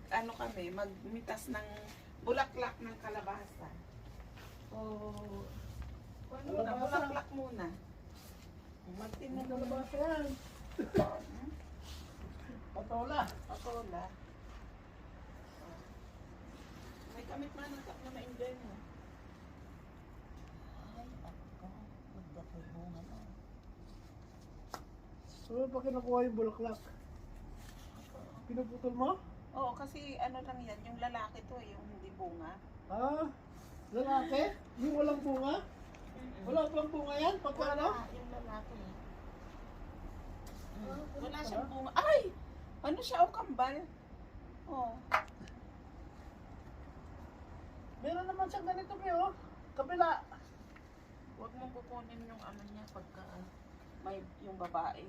ano kami, magmitas ng bulaklak ng kalabasa. Oh, muna, bulaklak muna. Magtinda ng kalabasa yan. Patola. Patola. May kamit man ang na ma-enjoy mo. Ay, ako. Magdapoy bunga na. So, pa kinukuha yung bulaklak? Pinuputol mo? Oo, kasi ano lang yan, yung lalaki to yung hindi bunga. Ah, lalaki? Yung walang bunga? Wala pang bunga yan? Pagka ano? Yung lalaki. Wala siyang bunga. Ay! Ano siya? O, kambal. Oh. Meron naman siyang ganito kayo. Kabila. Huwag mong kukunin yung ano niya pagka may yung babae.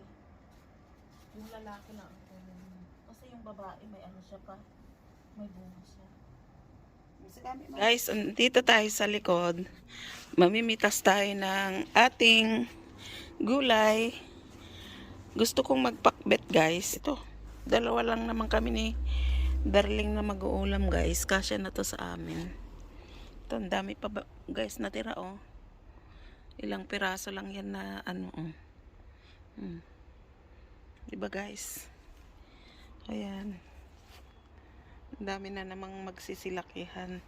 Yung lalaki lang ang kunin mo. Kasi yung babae may ano siya pa. May bunga siya. Guys, dito tayo sa likod. Mamimitas tayo ng ating gulay. Gusto kong magpakbet guys. Ito, dalawa lang naman kami ni Darling na mag-uulam guys. Kasya na to sa amin. Ito, ang dami pa ba, guys natira oh. Ilang piraso lang yan na ano oh. Diba guys? Ayan. Ang dami na namang magsisilakihan.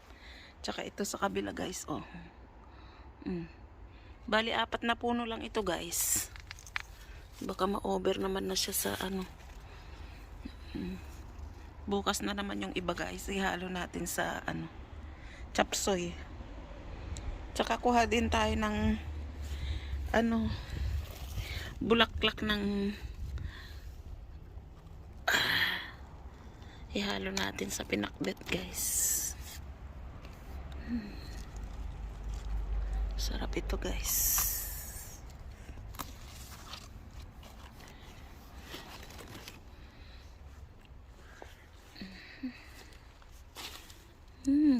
Tsaka ito sa kabila guys oh. Bali 4 na puno lang ito guys. Baka ma-over naman na siya sa ano. Bukas na naman yung iba guys. Ihalo natin sa ano. Chapsoy. Tsaka kuha din tayo ng ano. Bulaklak ng ihalo natin sa pinakbet guys. Sarap ito guys.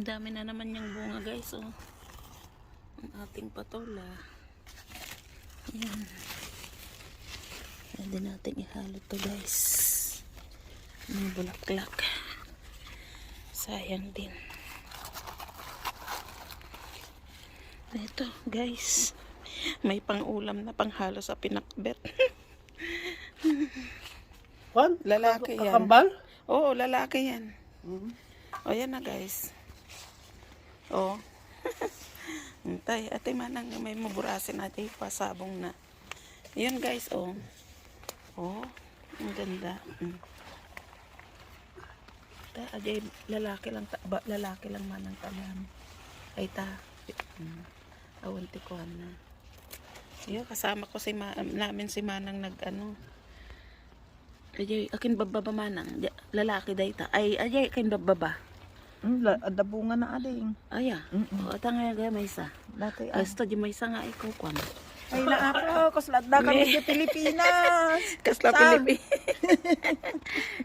Dami na naman yung bunga guys oh. Ang ating patola. Ayan. Pwede natin ihalo to guys. May bulaklak. Sayang din. Ito guys. May pang-ulam na panghalo sa pinakbet. Juan? Lalaki yan. Kakambal? Oo, lalaki yan. O yan na guys. O. Tay, ate manang may maburasin natin pasabong na. Yan guys, o. O, ang ganda. Ta, ajay, lalaki lang manang talam. Ay ta. Awanti ko na. Yo, kasama ko namin si manang nag-ano. Ajay, akin bababa manang. Lalaki day ta. Ay, ajay, akin bababa. Ada bunga na ading. Aya. O, tanga gaya may isa. Dati Ay, ito di may isa nga ikaw kwan. ay naako kaslada kami sa Pilipinas. Kasla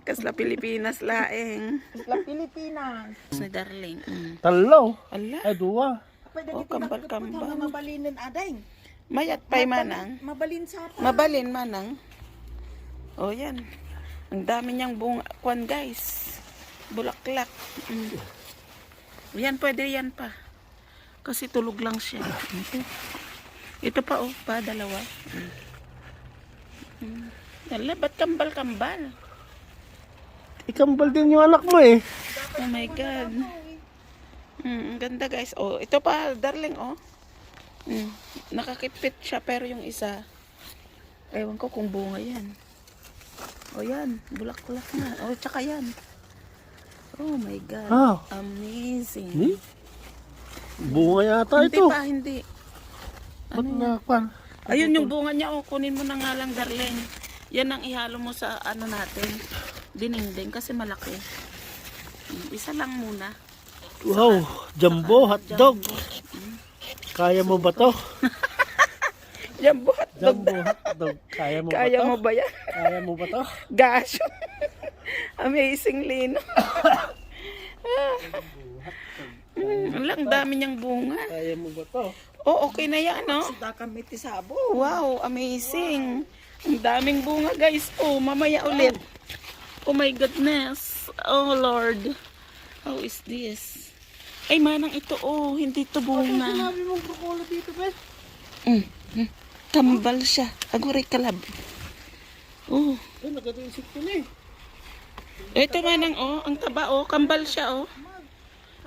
Kasla Pilipinas laeng. Sa Pilipinas. Ni Darling. Talo. Ala. Ay, duwa. Pwede Oh, dito kambal-kambal. mabalinin ading. Mayat pay manang. Mabalin sa pa. Mabalin manang. O yan. Ang dami niyang bunga. Kwan guys. Bulaklak. Yan pwede yan pa. Kasi tulog lang siya. Ito pa oh. Pa dalawa. Ala, ba't kambal-kambal? Ikambal din yung anak mo eh. Oh my God. Ang ganda guys. Oh, ito pa, Darling, oh. Nakakipit siya, pero yung isa, ewan ko kung bunga yan. Oh, yan. Bulaklak na. Oh, tsaka yan. Oh my God. Ah. Amazing. Bunga yata Hindi ito. pa, hindi. Ba't na, Juan? Ayun yung bunga niya. Oh, kunin mo na nga lang, Darling. Yan ang ihalo mo sa ano natin. Dininding kasi malaki. Isa lang muna. Wow, jumbo hotdog. Kaya mo ba to? Jumbo hotdog. Jumbo hotdog. Kaya mo ba Kaya to? mo ba yan? Kaya mo ba to? Gosh. Amazing lino. Ang dami niyang bunga. Kaya mo ba to? Oh, okay na yan, no? Sada kami tisabo. Wow, amazing. Ang daming bunga, guys. Oh, mamaya ulit. Oh my goodness. Oh Lord. How is this? Ay, manang ito, oh. Hindi to bunga. Sinabi mong kukulo dito, Ben. Kambal siya. Aguray kalab. Oh. Ay, nagkata-insekto na eh. Ito manang, oh. Ang taba, oh. Kambal siya, oh.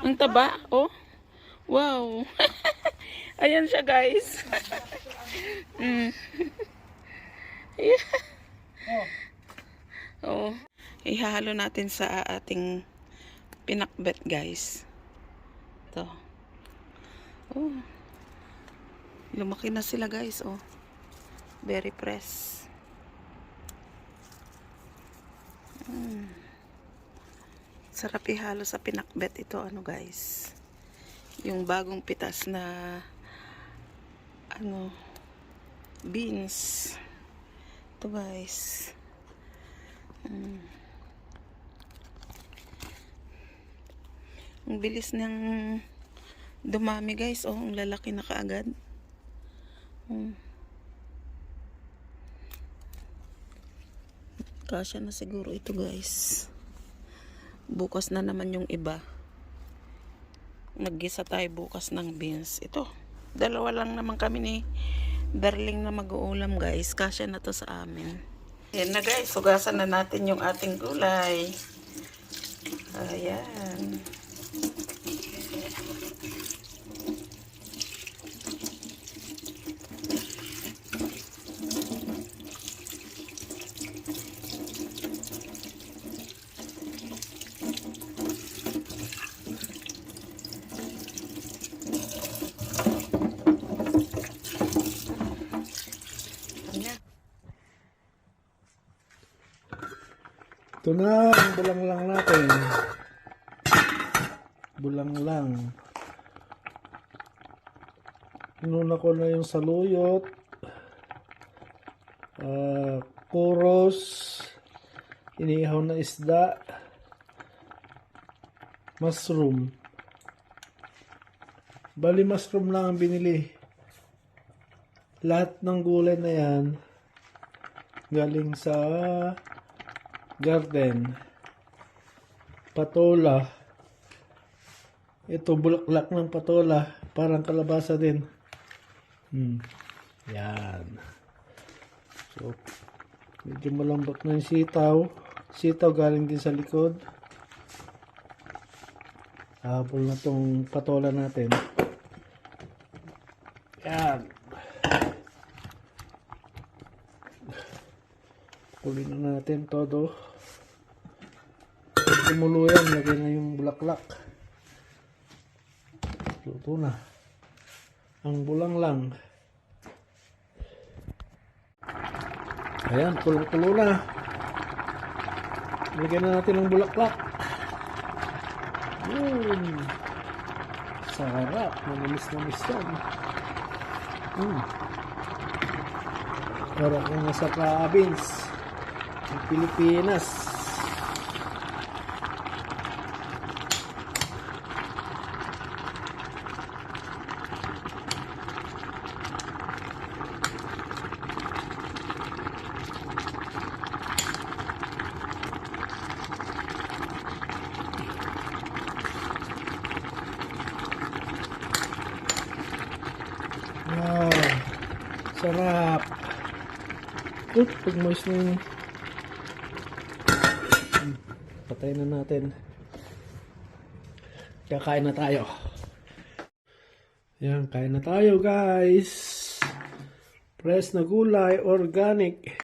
Ang taba, oh. Wow. Ayan siya, guys. Yeah. Oh. Ihalo natin sa ating pinakbet, guys. Ito. Oh. Lumaki na sila, guys, oh. Very press. Sarap ihalo sa pinakbet ito, ano, guys. Yung bagong pitas na ano, beans. Ito, guys. Ang bilis ng dumami, guys. Oh, ang lalaki na kaagad. Kasya na siguro ito, guys. Bukas na naman yung iba. Naggisa tayo bukas ng beans. Ito, dalawa lang naman kami ni Darling na mag-uulam, guys. Kasya na to sa amin. Yan na, guys. Hugasan na natin yung ating gulay. Ayan. Ito na, ang bulang lang natin. Bulang lang. Inuna ko na yung saluyot. Kuros. Inihaw na isda. Mushroom. Bali mushroom lang ang binili. Lahat ng gulay na yan galing sa garden. Patola. Ito bulaklak ng patola, parang kalabasa din. Yan. So, medyo malambot na yung sitaw. Sitaw galing din sa likod. Habol na tong patola natin. Yan. Kulin na natin todo. Tumulo yan, lagay na yung bulaklak. Luto na. Ang bulang lang. Ayan, kulong-kulo na. Lagyan na natin ng bulaklak. Sarap. Manamis-namis yan. Para kung nasa province ng Pilipinas. Wow, sarap. Pag moist na yun. Patay na natin. Kaya kain na tayo. Yan, kain na tayo, guys. Fresh na gulay, organic.